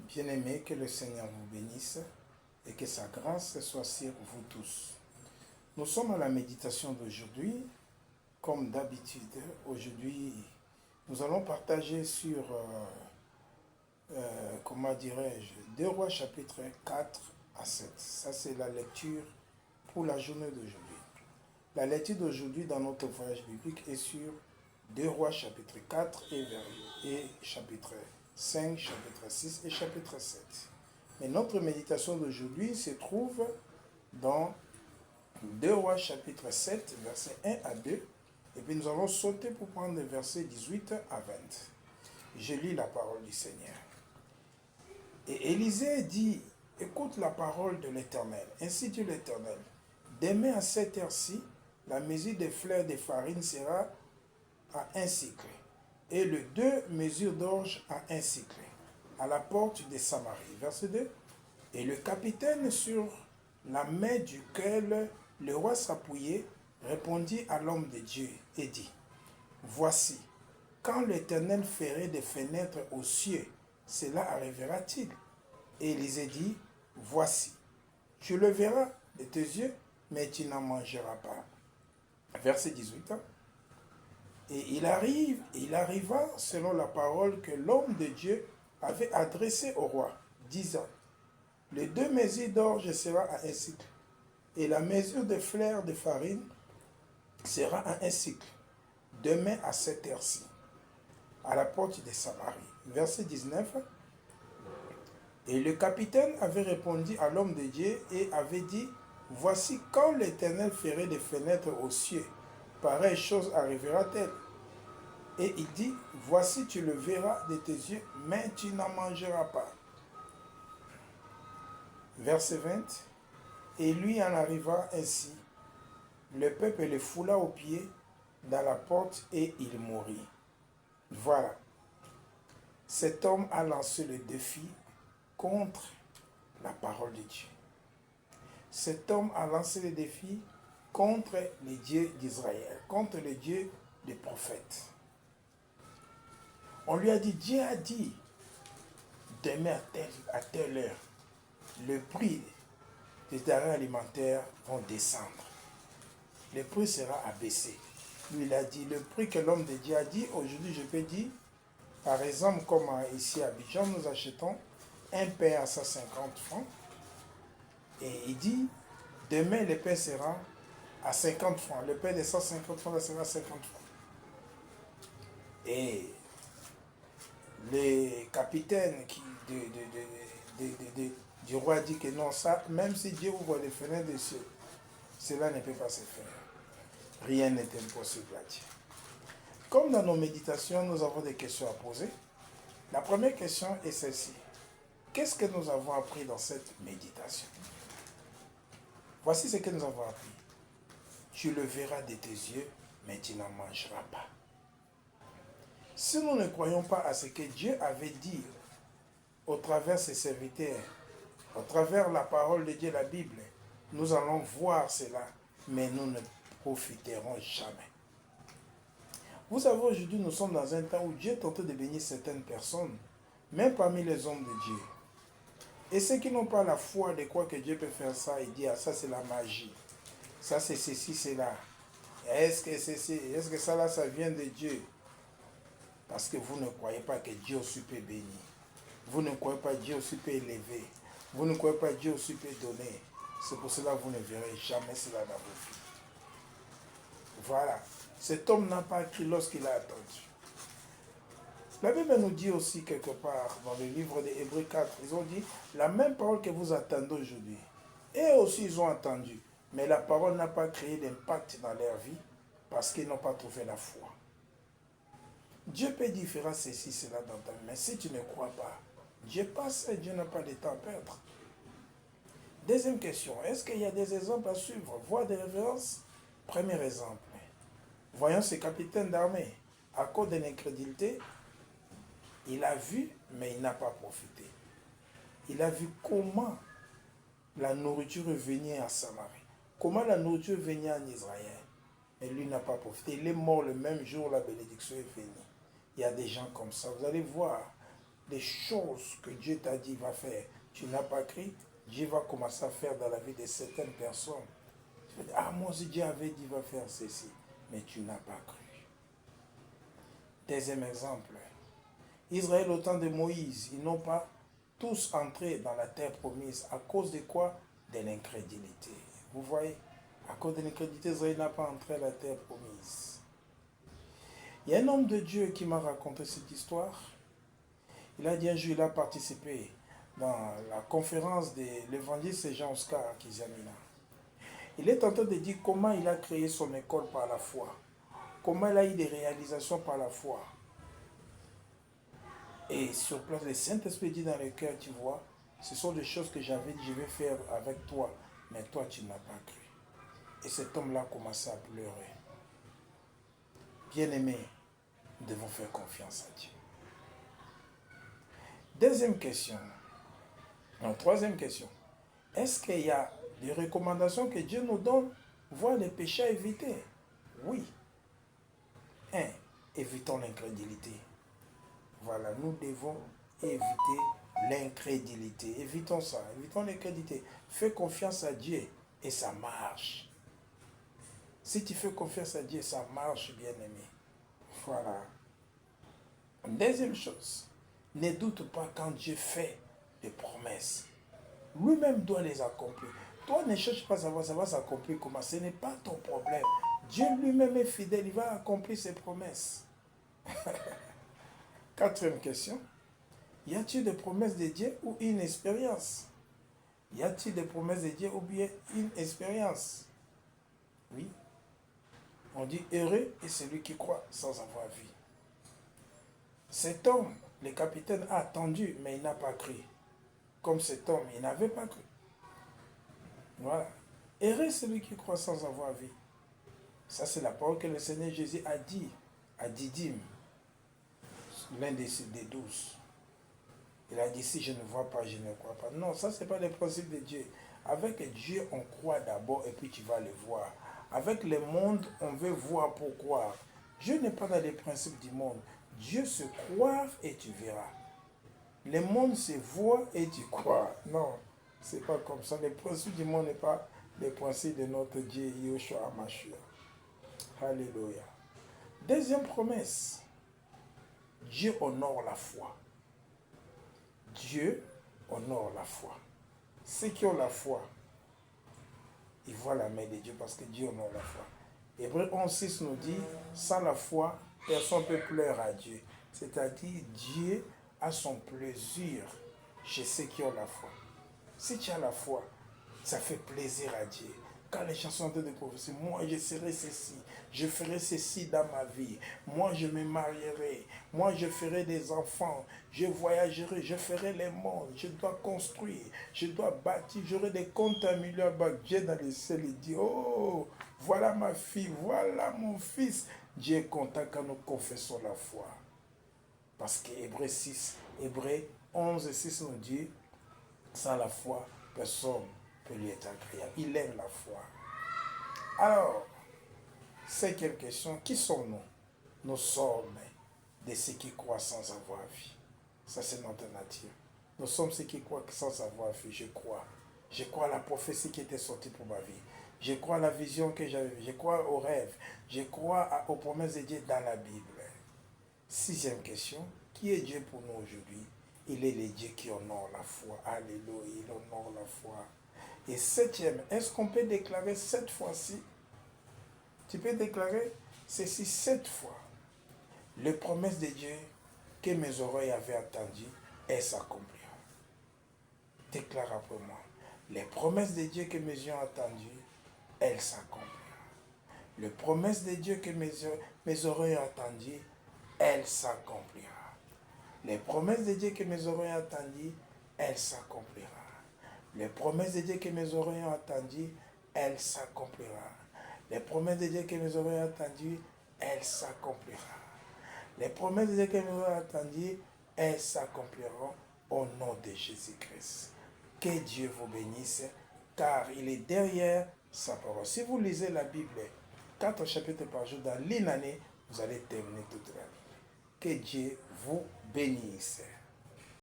Bien-aimés, que le Seigneur vous bénisse et que sa grâce soit sur vous tous. Nous sommes à la méditation d'aujourd'hui. Comme d'habitude, aujourd'hui, nous allons partager sur, comment dirais-je, 2 Rois chapitre 4 à 7. Ça, c'est la lecture pour la journée d'aujourd'hui. La lecture d'aujourd'hui dans notre voyage biblique est sur 2 Rois chapitre 4 et chapitre 5, chapitre 6 et chapitre 7. Mais notre méditation d'aujourd'hui se trouve dans 2 Rois chapitre 7, versets 1 à 2. Et puis nous allons sauter pour prendre les versets 18 à 20. Je lis la parole du Seigneur. Et Élisée dit, écoute la parole de l'Éternel. Ainsi dit l'Éternel, demain à cette heure-ci, la mesure des fleurs de farine sera à 1 cycle, et le 2 mesures d'orge à 1 cycle, à la porte de Samarie. Verset 2. Et le capitaine sur la main duquel le roi s'appuyait répondit à l'homme de Dieu et dit, voici, quand l'Éternel ferait des fenêtres aux cieux, cela arrivera-t-il? Et Élisée dit, voici, tu le verras de tes yeux, mais tu n'en mangeras pas. Verset 18. Et il arriva selon la parole que l'homme de Dieu avait adressée au roi, disant, les 2 mesures d'orge sera à 1 cycle, et la mesure de fleurs de farine sera à 1 cycle, demain à cette heure-ci, à la porte de Samarie. Verset 19. Et le capitaine avait répondu à l'homme de Dieu et avait dit, voici quand l'Éternel ferait des fenêtres aux cieux, pareille chose arrivera-t-elle? Et il dit, voici tu le verras de tes yeux, mais tu n'en mangeras pas. Verset 20. Et lui en arriva ainsi. Le peuple le foula aux pieds dans la porte et il mourut. Voilà. Cet homme a lancé le défi contre la parole de Dieu. Cet homme a lancé le défi contre les dieux d'Israël, contre les dieux des prophètes. On lui a dit, Dieu a dit, demain à telle heure, le prix des denrées alimentaires vont descendre. Le prix sera abaissé. Lui, il a dit, le prix que l'homme de Dieu a dit, aujourd'hui je peux dire, par exemple, comme ici à Abidjan, nous achetons un pain à 150 francs. Et il dit, demain le pain sera à 50 francs. Le pain de 150 francs sera à 50 francs. Et le capitaine du roi dit que non, ça, même si Dieu ouvre les fenêtres des cieux, cela ne peut pas se faire. Rien n'est impossible à Dieu. Comme dans nos méditations, nous avons des questions à poser. La première question est celle-ci. Qu'est-ce que nous avons appris dans cette méditation? Voici ce que nous avons appris. Tu le verras de tes yeux, mais tu n'en mangeras pas. Si nous ne croyons pas à ce que Dieu avait dit au travers de ses serviteurs, au travers de la parole de Dieu, la Bible, nous allons voir cela, mais nous ne profiterons jamais. Vous savez, aujourd'hui, nous sommes dans un temps où Dieu tente de bénir certaines personnes, même parmi les hommes de Dieu. Et ceux qui n'ont pas la foi de croire que Dieu peut faire ça, ils disent, ah, ça c'est la magie, ça c'est ceci, c'est là. Est-ce que ça là, ça vient de Dieu? Parce que vous ne croyez pas que Dieu aussi peut bénir. Vous ne croyez pas que Dieu aussi peut élever. Vous ne croyez pas que Dieu aussi peut donner. C'est pour cela que vous ne verrez jamais cela dans vos vies. Voilà. Cet homme n'a pas cru lorsqu'il a attendu. La Bible nous dit aussi quelque part dans le livre des Hébreux 4, ils ont dit la même parole que vous attendez aujourd'hui. Et aussi ils ont attendu. Mais la parole n'a pas créé d'impact dans leur vie parce qu'ils n'ont pas trouvé la foi. Dieu peut dire, fera ceci, cela dans ta vie. Mais si tu ne crois pas, Dieu passe et Dieu n'a pas de temps à perdre. Deuxième question, est-ce qu'il y a des exemples à suivre? Voir des références? Premier exemple. Voyons ce capitaine d'armée. À cause de l'incrédulité, il a vu, mais il n'a pas profité. Il a vu comment la nourriture venait à Samarie. Comment la nourriture venait en Israël. Mais lui n'a pas profité. Il est mort le même jour où la bénédiction est venue. Il y a des gens comme ça. Vous allez voir, des choses que Dieu t'a dit va faire, tu n'as pas cru, Dieu va commencer à faire dans la vie de certaines personnes. Tu vas dire, ah moi aussi Dieu avait dit va faire ceci, mais tu n'as pas cru. Deuxième exemple, Israël au temps de Moïse, ils n'ont pas tous entré dans la terre promise. À cause de quoi? De l'incrédulité. Vous voyez, à cause de l'incrédulité, Israël n'a pas entré dans la terre promise. Il y a un homme de Dieu qui m'a raconté cette histoire. Il a dit un jour, il a participé dans la conférence de l'évangéliste Jean-Oscar Kizamina. Il est en train de dire comment il a créé son école par la foi. Comment il a eu des réalisations par la foi. Et sur place, le Saint-Esprit dit dans le cœur, tu vois, ce sont des choses que j'avais dit, je vais faire avec toi, mais toi, tu n'as pas cru. Et cet homme-là a commencé à pleurer. Bien-aimés, nous devons faire confiance à Dieu. Deuxième question. Non, troisième question. Est-ce qu'il y a des recommandations que Dieu nous donne, voire les péchés à éviter? Oui. 1. Évitons l'incrédulité. Voilà, nous devons éviter l'incrédulité. Évitons ça, évitons l'incrédulité. Fais confiance à Dieu et ça marche. Si tu fais confiance à Dieu, ça marche, bien-aimé. Voilà. Deuxième chose, ne doute pas quand Dieu fait des promesses. Lui-même doit les accomplir. Toi, ne cherche pas à savoir, ça va s'accomplir comment. Ce n'est pas ton problème. Dieu lui-même est fidèle, il va accomplir ses promesses. Quatrième question. Y a-t-il des promesses de Dieu ou une expérience? Y a-t-il des promesses de Dieu ou bien une expérience? Oui. On dit heureux est celui qui croit sans avoir vu. Cet homme, le capitaine, a attendu, mais il n'a pas cru. Comme cet homme, il n'avait pas cru. Voilà. Heureux est celui qui croit sans avoir vu. Ça, c'est la parole que le Seigneur Jésus a dit à Didyme, l'un des 12. Il a dit, si je ne vois pas, je ne crois pas. Non, ça, ce n'est pas le principe de Dieu. Avec Dieu, on croit d'abord et puis tu vas le voir. Avec le monde, on veut voir pour croire. Dieu n'est pas dans les principes du monde. Dieu se croit et tu verras. Le monde se voit et tu crois. Non, ce n'est pas comme ça. Le principe du monde n'est pas le principe de notre Dieu, Yoshua Mashiach. Alléluia. Deuxième promesse. Dieu honore la foi. Dieu honore la foi. Ceux qui ont la foi, ils voient la main de Dieu parce que Dieu honore la foi. Hébreux 11:6 nous dit, sans la foi, personne ne peut pleurer à Dieu. C'est-à-dire, Dieu a son plaisir chez ceux qui ont la foi. Si tu as la foi, ça fait plaisir à Dieu. Quand les chansons de prophétie, moi je serai ceci, je ferai ceci dans ma vie, moi je me marierai, moi je ferai des enfants, je voyagerai, je ferai les mondes, je dois construire, je dois bâtir, j'aurai des comptes à millions avec Dieu dans les cieux. Il dit, oh, voilà ma fille, voilà mon fils. Dieu est content quand nous confessons la foi. Parce que Hébreux 11:6 nous dit, sans la foi, personne peut lui être agréable. Il aime la foi. Alors, cinquième question, qui sommes-nous? Nous sommes de ceux qui croient sans avoir vu. Ça, c'est notre nature. Nous sommes ceux qui croient sans avoir vu. Je crois. Je crois à la prophétie qui était sortie pour ma vie. Je crois à la vision que j'avais vue. Je crois aux rêves. Je crois aux promesses de Dieu dans la Bible. Sixième question, qui est Dieu pour nous aujourd'hui? Il est le Dieu qui honore la foi. Alléluia, il honore la foi. Et septième, est-ce qu'on peut déclarer cette fois-ci? Tu peux déclarer ceci 7 fois. Les promesses de Dieu que mes oreilles avaient entendues, elles s'accompliront. Déclare après moi. Les promesses de Dieu que mes yeux ont entendues, elles s'accompliront. Les promesses de Dieu que mes oreilles ont entendues, elles s'accompliront. Les promesses de Dieu que mes oreilles ont entendues, elles s'accompliront. Les promesses de Dieu que mes oreilles ont entendues, elles s'accompliront. Les promesses de Dieu que mes oreilles ont entendues, elles s'accompliront. Les promesses de Dieu que mes oreilles ont entendues, elles s'accompliront au nom de Jésus-Christ. Que Dieu vous bénisse, car il est derrière sa parole. Si vous lisez la Bible, 4 chapitres par jour dans une année, vous allez terminer toute la Bible. Que Dieu vous bénisse.